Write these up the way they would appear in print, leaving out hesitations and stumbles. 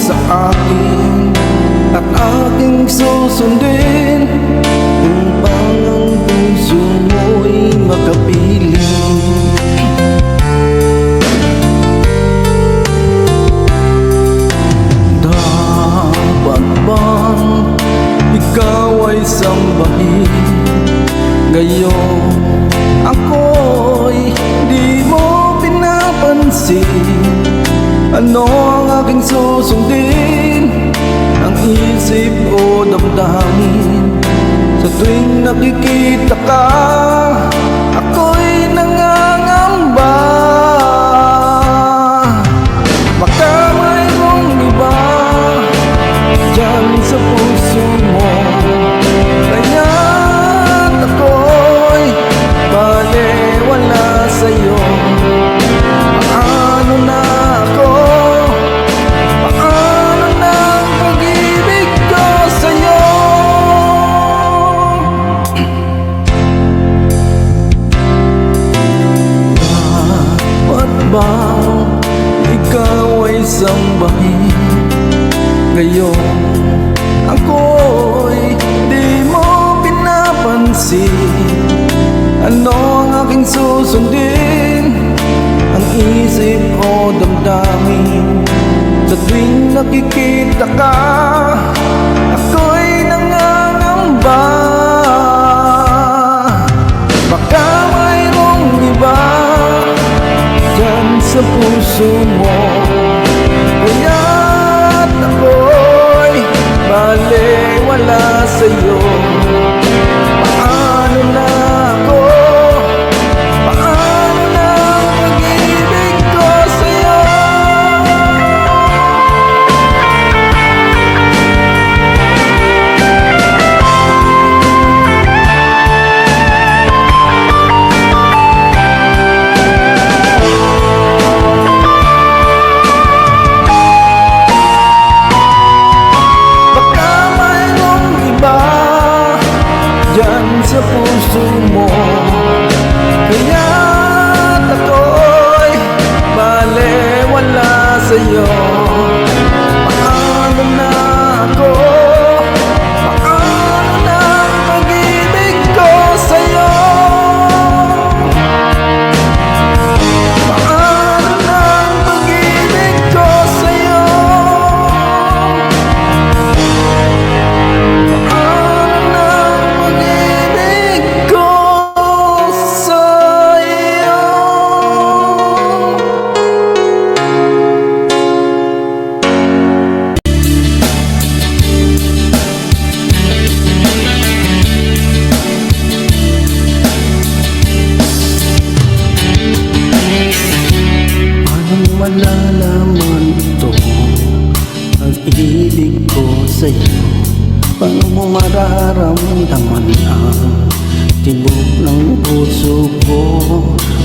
sa akin at aking susundin upang ang puso mo'y makapiling. Dapat bang ikaw ay sambahin, ngayon ako'y di mo pinapansin? Ano ang aking susundin, ang isip o damdamin? Sa tuwing nakikita ka, ako'y nangangamba. Baka mayroong iba dyan sa puso mo, kaya't ako'y balewala sa'yo. Paano na ako? Paano na ang pag-ibig ko sa'yo? Dapat bang ikaw ay sambahin, ngayon ako'y di mo pinapansin? Ano ang aking susundin, ang isip o damdamin? Sa tuwing nakikita ka, ako'y nangangamba. Baka mayroong iba dyan sa puso mo, kaya't ako'y balewala sa'yo. Paano na ako? Paano na ang pag-ibig ko sa'yo? Baka mayroong iba dyan sa puso mo, kaya't ako'y balewala sa'yo. Paano na ako? Paano na ang pag-ibig ko sa'yo? Paano na ang pag-ibig ko sa'yo? Paano na ang pag-ibig ko sa'yo? Paano malalaman ito, ang ibig ko sa'yo? Paano mo mararamdaman ang tibok ng puso ko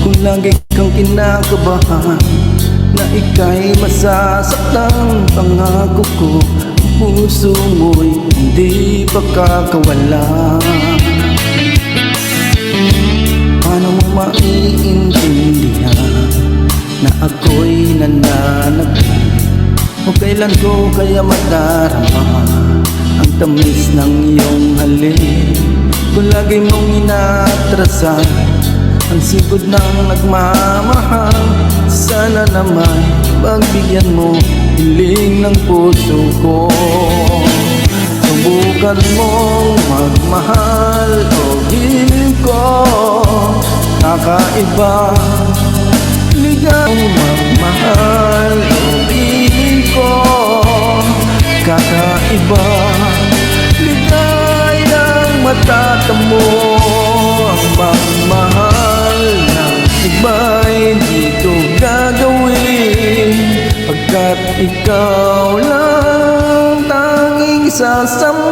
kung lagi kang kinakabahan na ika'y masasaktan? Pangako ko, ang puso mo'y hindi pa kakawala. Paano mo maiintindihan na ako'y nananabik? O kailan ko kaya madarama ang tamis ng iyong halik? Kung lagi mong inaatrasan ang sigod ng nagmamahal, sana naman pagbigyan mo hiling ng puso ko. Subukan mong magmahal o hiling ko, kakaiba. Ligawang magmahal o hiling ko, kakaiba. Ligayang matatamo ang magmahal ng iba'y dito gagawin, pagkat ikaw lang tanging sasama